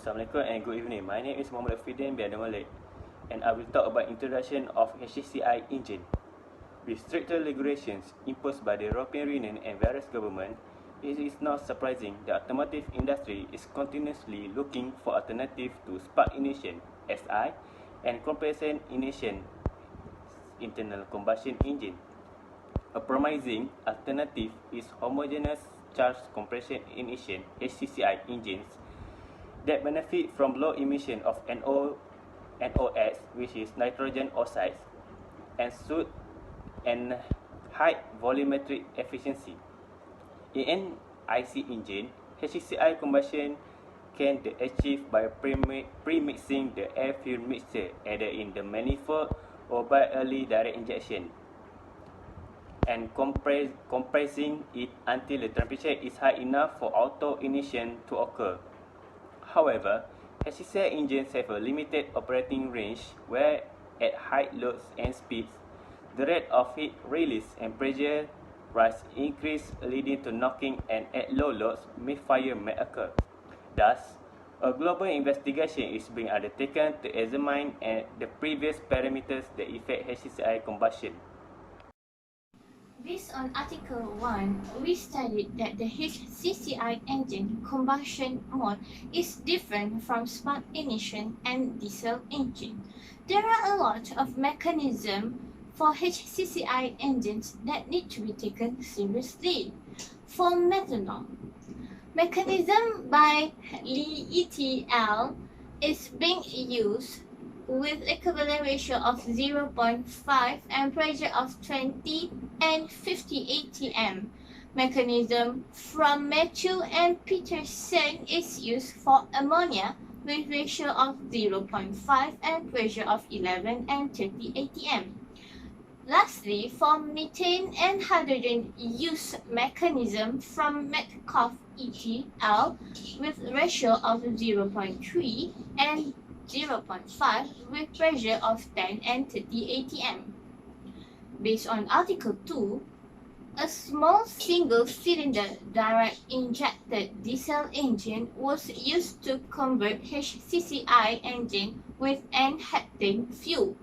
Assalamualaikum and good evening. My name is Muhammad Afidin bin Malik, and I will talk about introduction of HCCI engine. With stricter regulations imposed by the European Union and various governments, it is not surprising the automotive industry is continuously looking for alternatives to spark ignition (SI) and combustion ignition internal combustion engine. A promising alternative is homogeneous charge compression ignition (HCCI) engines that benefit from low emission of NOx, which is nitrogen oxides, and high volumetric efficiency. In an IC engine, HCCI combustion can be achieved by pre-mixing the air-fuel mixture either in the manifold or by early direct injection, and compressing it until the temperature is high enough for auto ignition to occur. However, HCCI engines have a limited operating range where at high loads and speeds, the rate of heat release and pressure rise increase, leading to knocking, and at low loads, misfire may occur. Thus, a global investigation is being undertaken to examine the previous parameters that affect HCCI combustion. Based on Article 1, we studied that the HCCI engine combustion mode is different from spark ignition and diesel engine. There are a lot of mechanisms for HCCI engines that need to be taken seriously. For methanol, mechanism by UTeM is being used with equivalent ratio of 0.5 and pressure of 20 and 50 ATM. Mechanism from Matthew and Peterson is used for ammonia with ratio of 0.5 and pressure of 11 and 30 ATM. Lastly, for methane and hydrogen use mechanism from Metcalfe et al. With ratio of 0.3 and 0.5 with pressure of 10 and 30 ATM. Based on Article 2, a small single-cylinder direct injected diesel engine was used to convert HCCI engine with N-heptane fuel.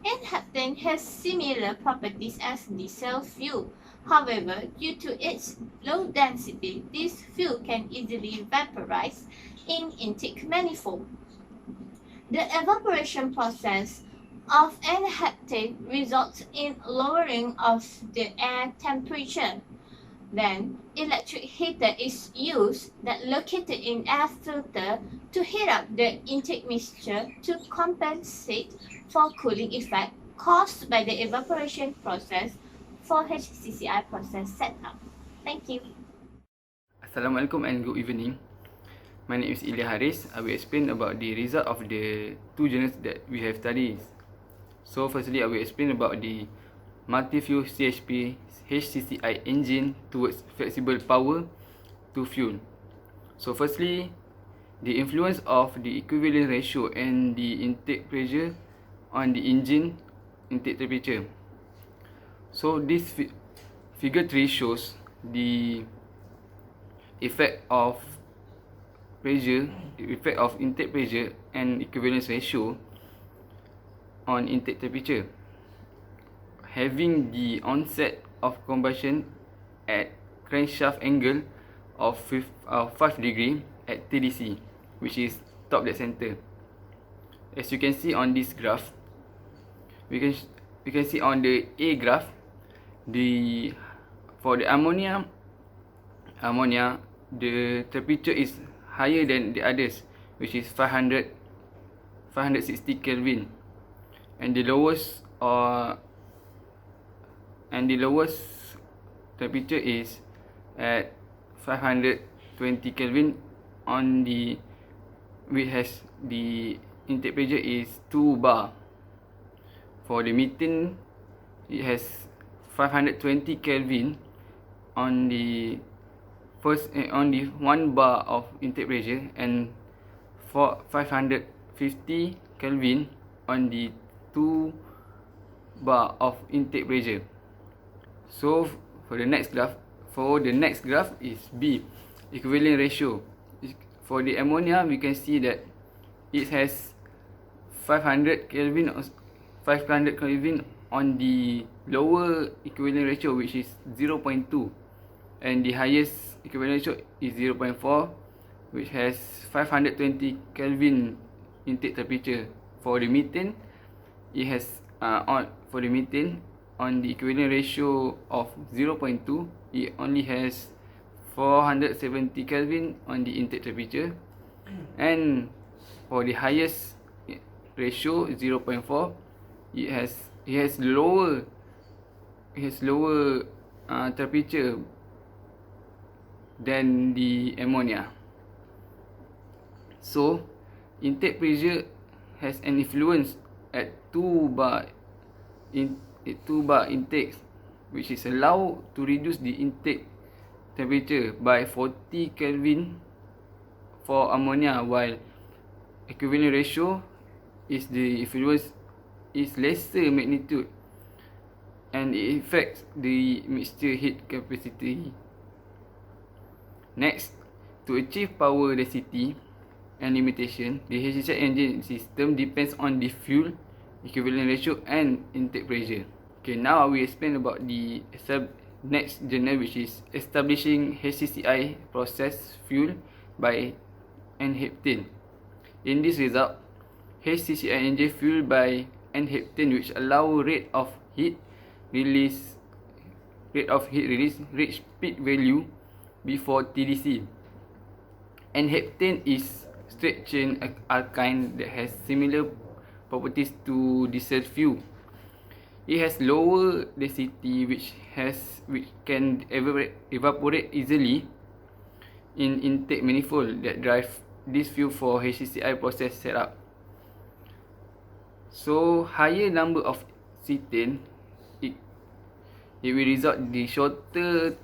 N-heptane has similar properties as diesel fuel. However, due to its low density, this fuel can easily vaporize in intake manifold. The evaporation process of N-heptane results in lowering of the air temperature. Then, electric heater is used that located in air filter to heat up the intake mixture to compensate for cooling effect caused by the evaporation process for HCCI process setup. Thank you. Assalamualaikum and good evening. My name is Ilya Haris. I will explain about the result of the two journals that we have studied. So firstly, I will explain about the multi-fuel CHP HCCI engine towards flexible power to fuel. So firstly, the influence of the equivalent ratio and the intake pressure on the engine intake temperature. So this figure 3 shows the effect of intake pressure and equivalence ratio on intake temperature, having the onset of combustion at crankshaft angle of 5 degree at TDC, which is top dead center. As you can see on this graph, we can see on the A graph, for the ammonia, the temperature is higher than the others, which is 560 Kelvin, and the lowest temperature is at 520 Kelvin on which has the intake pressure is 2 bar. For the methane, it has 520 Kelvin on the 1 bar of intake pressure, and for 550 Kelvin on the 2 bar of intake pressure. So for the next graph is B, equivalent ratio. for the ammonia, we can see that it has 500 Kelvin on the lower equivalent ratio, which is 0.2, and the highest equivalent ratio is 0.4, which has 520 Kelvin intake temperature. For the methane, it has for the methane on the equivalent ratio of 0.2, it only has 470 Kelvin on the intake temperature, and for the highest ratio 0.4, it has lower temperature than the ammonia. So intake pressure has an influence at 2 bar intakes, which is allowed to reduce the intake temperature by 40 Kelvin for ammonia, while equivalent ratio is the influence is lesser magnitude, and it affects the mixture heat capacity. Next, to achieve power density and limitation, the HCCI engine system depends on the fuel equivalent ratio and intake pressure. Okay, now I will explain about the next journal, which is establishing HCCI process fuel by N-heptane. In this result, HCCI engine fueled by N-heptane, which allow rate of heat release reach peak value before TDC. N-heptane is straight chain alkyne that has similar properties to diesel fuel. It has lower density, which can evaporate easily in intake manifold that drive this fuel for HCCI process setup. So higher number of cetane, it will result the shorter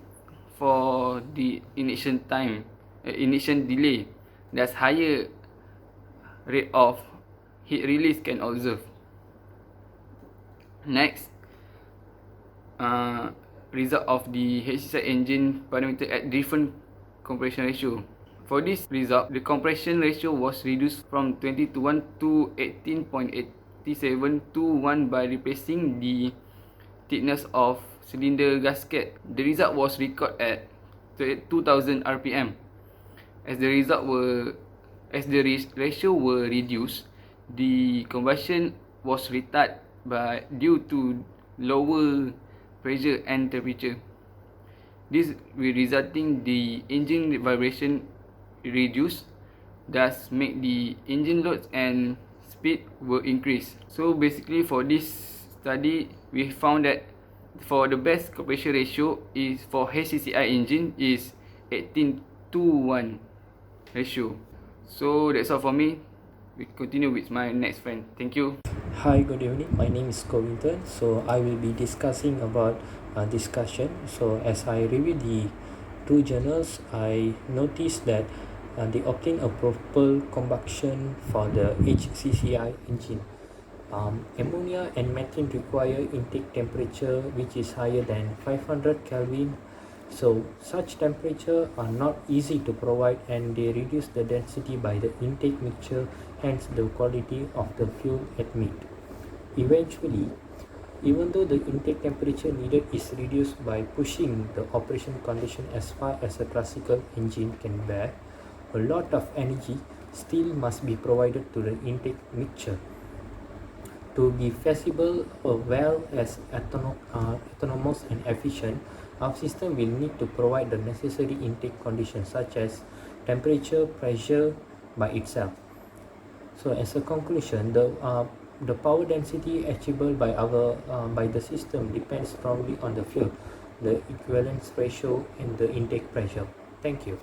for the ignition delay. Thus higher rate of heat release can observe. Next, result of the HCCI engine parameter at different compression ratio. For this result, the compression ratio was reduced from 20:1 to 18.87 to 1 by replacing the thickness of cylinder gasket. The result was recorded at 2000 RPM. As the ratio were reduced, the combustion was retarded due to lower pressure and temperature. This will resulting the engine vibration reduce, thus make the engine loads and speed will increase. So basically for this study, we found that for the best compression ratio is for HCCI engine is 18:1 ratio. So that's all for me. We continue with my next friend. Thank you. Hi, good evening. My name is Covington. So I will be discussing about discussion. So as I review the two journals, I noticed that they obtain a proper combustion for the HCCI engine. Ammonia and methane require intake temperature which is higher than 500 Kelvin. So such temperature are not easy to provide, and they reduce the density by the intake mixture, hence the quality of the fuel admit. Eventually, even though the intake temperature needed is reduced by pushing the operation condition as far as a classical engine can bear, a lot of energy still must be provided to the intake mixture. To be feasible as well as autonomous and efficient, our system will need to provide the necessary intake conditions such as temperature, pressure by itself. So as a conclusion, the power density achievable by the system depends strongly on the fuel, the equivalence ratio, and the intake pressure. Thank you.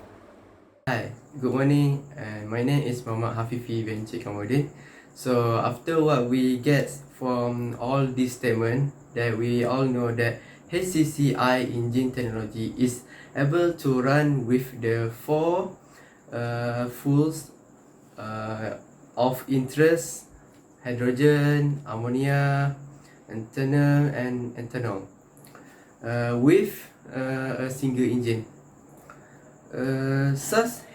Hi, good morning. My name is Muhammad Hafifi bin Cik Kamudin. So after what we get from all this statement, that we all know that HCCI engine technology is able to run with the four fuels of interest: hydrogen, ammonia, ethanol, and ethanol with a single engine. Such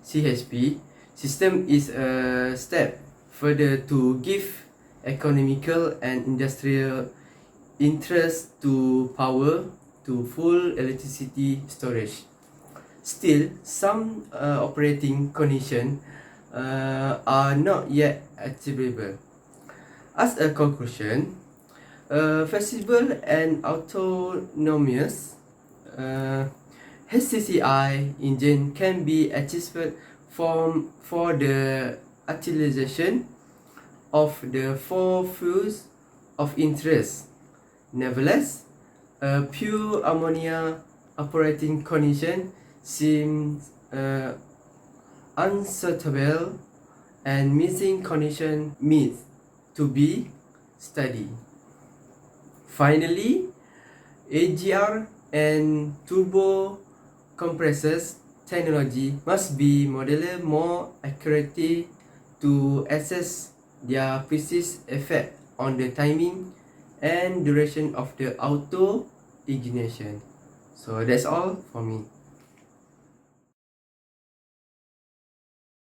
CHP system is a step further to give economical and industrial interest to power to full electricity storage. Still, some operating conditions are not yet achievable. As a conclusion, flexible and autonomous HCCI engine can be achieved for the utilization of the four fuels of interest. Nevertheless, a pure ammonia operating condition seems unsuitable and missing condition needs to be studied. Finally, AGR and turbo compressors technology must be modeled more accurately to assess their precise effect on the timing and duration of the auto ignition. So that's all for me.